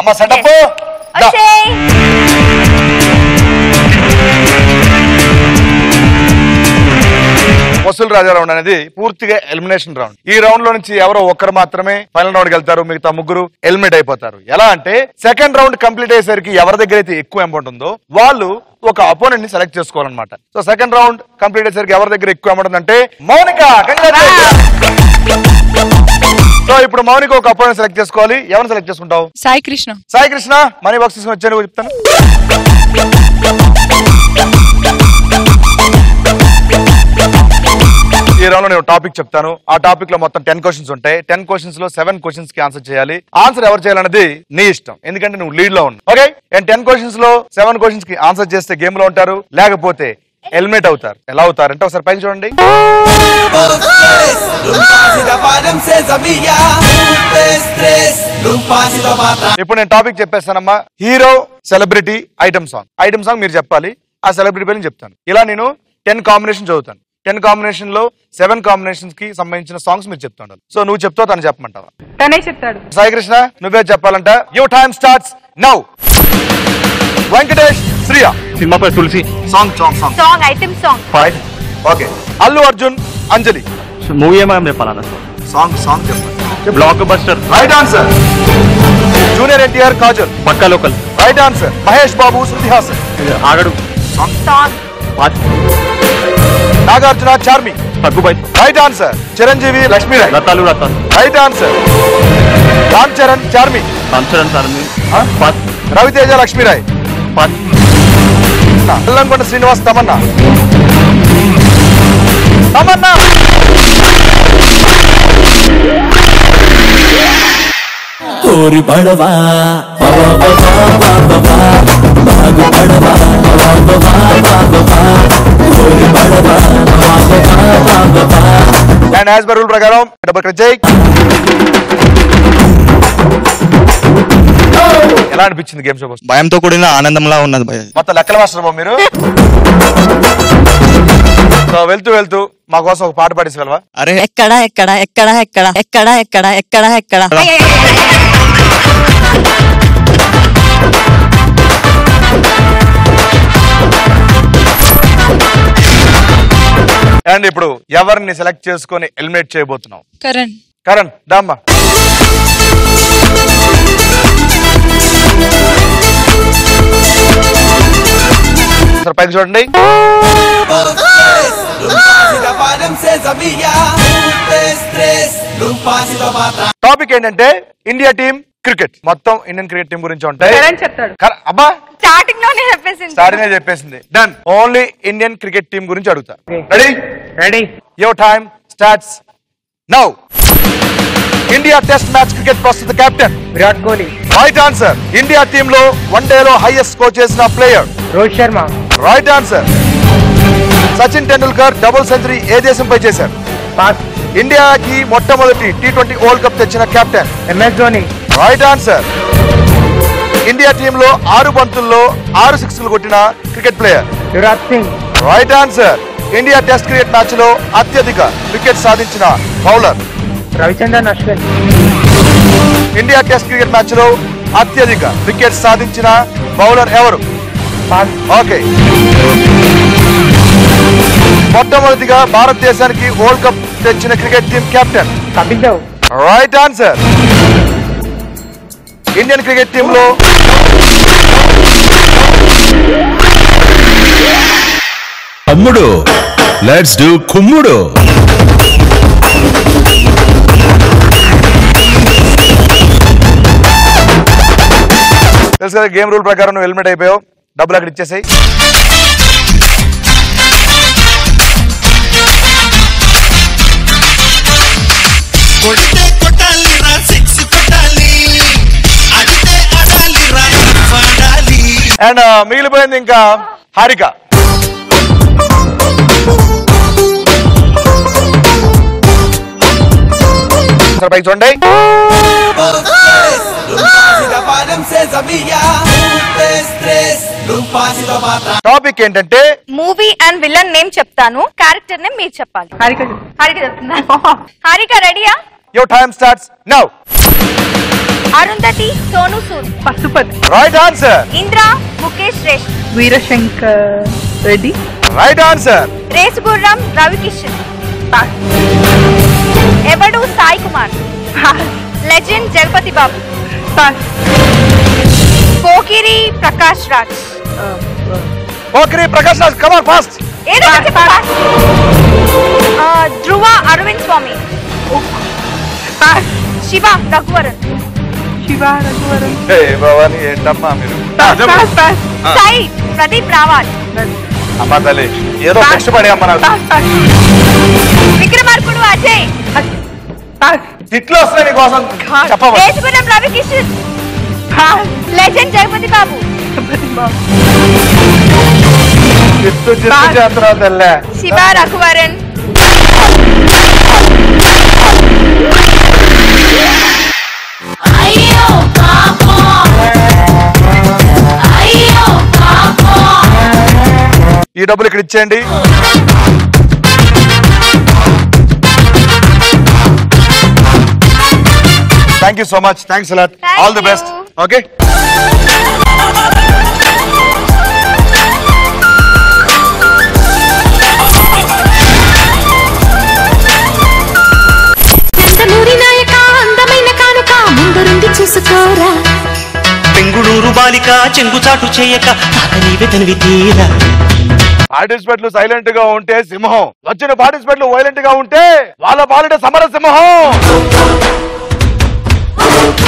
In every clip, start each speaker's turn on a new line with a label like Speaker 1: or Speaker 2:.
Speaker 1: అమ్మ సెటప్ వసూలు రాజా రౌండ్ అనేది పూర్తిగా ఎలిమినేషన్ రౌండ్. ఈ రౌండ్ లో నుంచి ఎవరో ఒక్కరు మాత్రమే ఫైనల్ రౌండ్ కి వెళ్తారు, మిగతా ముగ్గురు ఎలిమినేట్ అయిపోతారు. ఎలా అంటే సెకండ్ రౌండ్ కంప్లీట్ అయ్యేసరికి ఎవరి దగ్గర అయితే ఎక్కువ అమౌంట్ ఉందో వాళ్ళు ఒక అపోనెంట్ ని సెలెక్ట్ చేసుకోవాలన్నమాట. సో సెకండ్ రౌండ్ కంప్లీట్ అయ్యేసరికి ఎవరి దగ్గర ఎక్కువ అమౌంట్ ఉందంటే మౌనిక. సో ఇప్పుడు మౌనిక ఒక అపోనెంట్ సెలెక్ట్ చేసుకోవాలి. ఎవరిని సెలెక్ట్ చేసుకుంటావు?
Speaker 2: సాయి కృష్ణ.
Speaker 1: సాయి కృష్ణ మనీ బాక్స్ తీసుకుని వచ్చాను చెప్తాను. ఈ రౌండ్ లో నేను టాపిక్ చెప్తాను. ఆ టాపిక్ లో మొత్తం 10 క్వశ్చన్స్ ఉంటాయి. 10 క్వశ్చన్స్ లో 7 క్వశ్చన్స్ కి ఆన్సర్ చేయాలి. ఆన్సర్ ఎవరు చేయాలన్నది నీ ఇష్టం, ఎందుకంటే నువ్వు లీడ్ లో ఉన్నావు. ఓకే, 10 క్వశ్చన్స్ లో 7 క్వశ్చన్స్ కి ఆన్సర్ చేస్తే గేమ్ లో ఉంటారు, లేకపోతే ఎలిమినేట్ అవుతారు. ఎలా అవుతారంటే ఒకసారి పైకి చూడండి. ఇప్పుడు నేను టాపిక్ చెప్పేస్తానమ్మా. Hero, celebrity, item song. Item song మీరు చెప్పాలి, ఆ సెలబ్రిటీ పేరు చెప్తాను. ఇలా నేను 10 కాంబినేషన్ చదువుతాను. 10 కాంబినేషన్ లో 7 కాంబినేషన్స్ కి సంబంధించిన సాంగ్స్ మీరు చెప్తాను. సో నువ్వు చెప్తావు, తను చెప్పమంటావా?
Speaker 2: తనే చెప్తాడు.
Speaker 1: సాయి కృష్ణ నువ్వే చెప్పాలంట. Your time starts now. Venkatesh, Shriya.
Speaker 3: Cinema పేరు Tulasi.
Speaker 1: Song song song
Speaker 2: song item song.
Speaker 1: Fine. Okay. Allu Arjun, Anjali.
Speaker 3: Movie ఏమైనా చెప్పాలన్న
Speaker 1: సాంగ్ సాంగ్ చెప్పండి.
Speaker 3: Blockbuster.
Speaker 1: Right answer. Junior NTR, Kajal.
Speaker 3: Pakka Local.
Speaker 1: Right answer. Mahesh Babu, Shruti Haasan.
Speaker 3: Aagadu.
Speaker 2: Song.
Speaker 1: Nagarjuna, Charmi.
Speaker 3: Thaggubai.
Speaker 1: Right answer. Chiranjeevi, Lakshmi Rai.
Speaker 3: Rathalu Rathalu.
Speaker 1: Right answer. Ram Charan, Charmi.
Speaker 3: Ramcharan Charmi.
Speaker 1: Raviteja, Lakshmi Rai. Bellamkonda Srinivas, Tamannaah. Tamannaah.
Speaker 4: కోరి పడవా
Speaker 1: అండ్ యాజ్ పర్ రూల్ ప్రకారం double click చేయి. ఎలా అనిపించింది game show?
Speaker 3: భయంతో కూడిన ఆనందంలా ఉన్నది భయ.
Speaker 1: మొత్తం లెక్కల మాస్టర్ బాబు మీరు. సో వెళ్తూ వెళ్తూ మా కోసం ఒక పాట పాడేసుకోగలవా?
Speaker 3: అరే
Speaker 5: ఎక్కడ ఎక్కడ ఎక్కడ ఎక్కడ ఎక్కడ ఎక్కడ ఎక్కడ ఎక్కడ
Speaker 1: అండ్ ఇప్పుడు ఎవరిని సెలెక్ట్ చేసుకొని ఎలిమినేట్ చేయబోతున్నావు?
Speaker 2: కరణ్.
Speaker 1: కరణ్ దామ్మా. సార్ పైకి చూడండి. టాపిక్ ఏంటంటే ఇండియా టీమ్ క్రికెట్. మొత్తం ఇండియన్ క్రికెట్ టీం గురించి ఉంటాయి. అబ్బా
Speaker 2: స్టార్టింగ్ లోనే చెప్పేసింది.
Speaker 1: స్టార్టింగ్ చెప్పేసింది. Done. Only Indian cricket team గురించి అడుగుతా. Ready?
Speaker 3: Ready.
Speaker 1: Your time starts now. India test match cricket ప్రస్తుత captain
Speaker 6: Virat Kohli.
Speaker 1: Right answer. India team లో వన్డేలో హైయెస్ట్ స్కోర్ చేసిన player
Speaker 6: Rohit Sharma.
Speaker 1: Right answer. Sachin Tendulkar double century ఏ దేశంపై చేశారు?
Speaker 6: పాస్.
Speaker 1: ఇండియాకి మొట్టమొదటి T20 వరల్డ్ కప్ తెచ్చిన captain
Speaker 6: MS Dhoni.
Speaker 1: Right answer. India team లో 6 బంతుల్లో 6 సిక్స్లు కొట్టిన cricket player
Speaker 6: Yuvraj Singh.
Speaker 1: Right answer. India test cricket match లో అత్యధిక వికెట్ సాధించిన bowler
Speaker 6: Ravichandran Ashwin.
Speaker 1: India test cricket match లో అత్యధిక వికెట్ సాధించిన బౌలర్ ఎవరు?
Speaker 6: పాస్.
Speaker 1: ఓకే. మొట్టమొదటిగా భారతదేశానికి వరల్డ్ కప్ తెచ్చిన cricket team captain
Speaker 6: Kapil Dev.
Speaker 1: Right answer. Indian cricket team లో
Speaker 7: తమ్ముడు లెట్స్ డూ కుమ్ముడు.
Speaker 1: తెలుసు కదా గేమ్ రూల్ ప్రకారం నువ్వు హెల్మెట్ అయిపోయావు. డబ్బులు అక్కడ ఇచ్చేసాయి. అండ్ మిగిలిపోయింది ఇంకా హారిక. పైకి చూడండి. టాపిక్ ఏంటంటే
Speaker 2: మూవీ అండ్ విలన్ నేమ్ చెప్తాను, క్యారెక్టర్ నేమ్ మీరు చెప్పాలి. హారిక చెప్తున్నా. హారిక రెడీయా?
Speaker 1: Your time starts now.
Speaker 2: Arundhati Sonu Sood.
Speaker 6: Pasupathi.
Speaker 1: Right answer.
Speaker 2: Indra Mukesh Rishi.
Speaker 6: Veerashankar Reddy.
Speaker 1: Right answer.
Speaker 2: Race Gurram Ravikishan.
Speaker 6: Pass.
Speaker 2: Yevadu Sai Kumar. Legend Jagapathi Babu.
Speaker 6: Pass.
Speaker 2: Pokiri Prakash Raj.
Speaker 1: Okay Prakash Raj come on fast.
Speaker 2: ఏదో ఒకటి చెప్పు, fast. Dhruva Arvind Swamy.
Speaker 6: Pass.
Speaker 2: Siva Raghuvaran.
Speaker 6: Siva Raghuvaran.
Speaker 1: Hey Bhavani ఏంటమ్మా మీరు?
Speaker 6: పాస్. పాస్.
Speaker 2: సాయి ప్రదీప్ రావాల్.
Speaker 1: అమ్మా తల్లి ఏదో కష్టపడి అమ్మ నాకు
Speaker 6: పాస్. పాస్.
Speaker 2: విక్రమార్కుడు అజయ్.
Speaker 6: పాస్.
Speaker 1: తిట్లు వస్తాయి నీకోసం చెప్పవచ్చు.
Speaker 2: రేసుగుర్రం రవికిషన్.
Speaker 6: పాస్.
Speaker 2: లెజెండ్ జగపతి బాబు.
Speaker 6: జగపతి బాబు.
Speaker 1: చిత్తు చిత్తు చేస్తున్నావు తల్లే.
Speaker 2: శివ రఘువరన్.
Speaker 1: ఈ డబ్బులు ఇక్కడ ఇచ్చేయండి. Thank you so much. Thanks a lot.
Speaker 2: Thank
Speaker 1: all the
Speaker 2: you.
Speaker 1: Best. Okay
Speaker 8: చూసుకోరా
Speaker 9: బెంగుళూరు బాలిక చెంగుచాటు చేయక తాక నీవే తనివి తీరా.
Speaker 1: పార్టిసిపేట్లు సైలెంట్ గా ఉంటే సింహం, వచ్చిన పార్టిసిపేట్లు వైలెంట్ గా ఉంటే వాళ్ళ పాలిట సమర సింహం.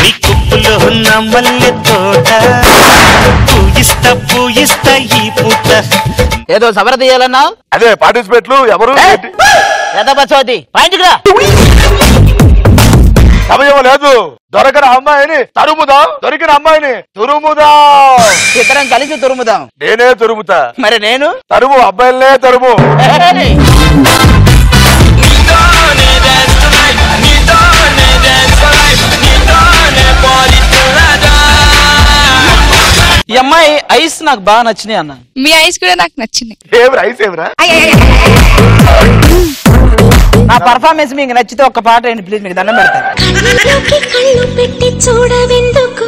Speaker 9: నీ కుప్పులో ఉన్న మల్లె తోట పూయిస్తా ఈ పూట.
Speaker 10: ఏదో సవర తీయాలన్నా
Speaker 1: అదే పార్టిసిపేట్లు ఎవరు
Speaker 10: పాయింట్కి రా.
Speaker 1: సమయం లేదు. దొరకని అమ్మాయిని తరుముదా, దొరికిన అమ్మాయిని తురుముదా.
Speaker 10: ఇద్దరం కలిసి తురుముదాం.
Speaker 1: నేనే తురుముతా.
Speaker 10: మరి నేను
Speaker 1: తరుము, అబ్బాయిలనే తరుము.
Speaker 10: ఈ అమ్మాయి ఐస్ నాకు బాగా నచ్చినాయి అన్న.
Speaker 2: మీ ఐస్ కూడా నాకు నచ్చింది.
Speaker 1: ఏం రైస్ ఏమరా?
Speaker 10: నా పర్ఫార్మెన్స్ మీకు నచ్చితే ఒక్క పాట ఏంటి ప్లీజ్, మీకు దండం పెడతాను.
Speaker 8: కళ్ళు పెట్టి చూడవెందుకు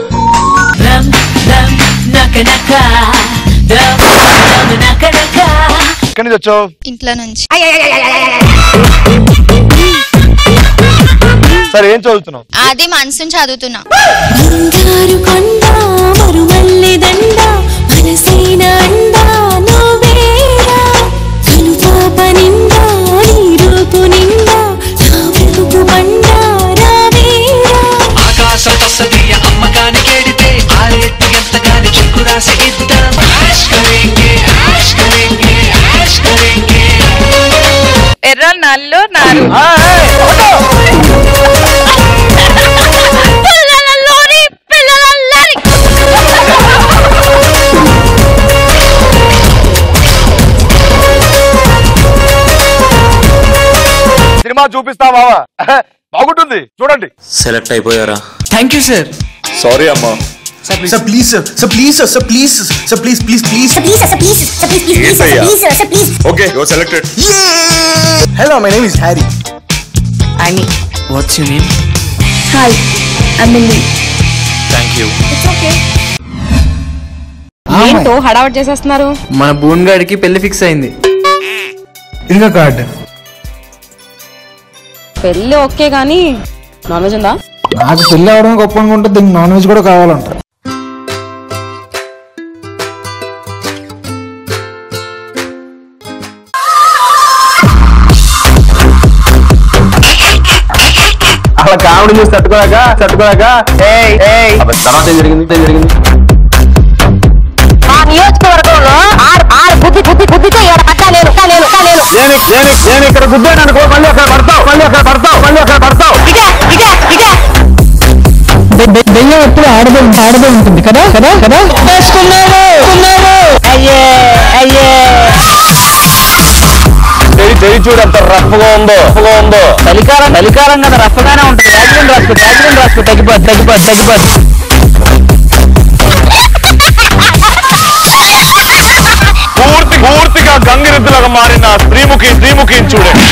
Speaker 1: ఎక్కడి నుంచి వచ్చావు?
Speaker 2: ఇంట్లో నుంచి.
Speaker 1: సరే ఏం చదువుతున్నావు?
Speaker 2: అది మనసుని చదువుతున్నా.
Speaker 8: బంగారు కొండ మరుమల్లి దండ మనసైన అండా నువ్వేరా కను పాప నిండా నీ రూపు నిండా నా వెలుగు బండా రావేరా.
Speaker 9: ఆకాశం తస్సదియ అమ్మగాని కేడితే ఆరేట్టు ఎంతగాని చెక్కు రాసి ఇద్దాం. ఆష్ కరేంగే ఆష్ కరేంగే ఆష్ కరేంగే.
Speaker 2: ఎర్ర నల్లు నారు
Speaker 1: సినిమా చూపిస్తా బావా, బాగుంటుంది చూడండి.
Speaker 11: సెలెక్ట్ అయిపోయారా?
Speaker 10: Thank you sir.
Speaker 7: సారీ అమ్మా.
Speaker 11: Sir please
Speaker 7: okay you are selected.
Speaker 11: Hello my name is Harry.
Speaker 10: అని what's your name?
Speaker 8: Hi Emily.
Speaker 11: Thank you.
Speaker 5: ఏంటో హడావట్ చేసేస్తున్నారు.
Speaker 10: మన బూన్ గాడికి పెళ్లి ఫిక్స్ అయింది.
Speaker 6: ఇదిగో కార్డు.
Speaker 5: పెళ్లి ఓకే గానీ నాన్ వెజ్ ఉందా?
Speaker 6: నాకు పెళ్లి అవడం గొప్ప అనుకుంటే దీనికి నాన్ వెజ్ కూడా కావాలంట.
Speaker 11: అలా కామెడీ చూసి తట్టుకోలేక తర్వాత ఏం జరిగింది?
Speaker 5: ఆ నియోజకవర్గంలో బుద్ధితో
Speaker 11: నేను ఇక్కడ గుద్దాను అనుకో, మళ్ళీ అక్కడ పడతావు.
Speaker 6: దెయ్యం ఎప్పుడు ఆడదే ఉంటుంది కదా.
Speaker 11: చెయ్యి చూడు ఎంత రఫ్గా ఉందో.
Speaker 10: చలికాలం కదా రఫ్గానే ఉంటుంది. వ్యాజిలిన్ రాసుకో తగ్గిపోద్ది.
Speaker 1: పూర్తిగా గంగిరెద్దులాగా మారిన శ్రీముఖి చూడండి.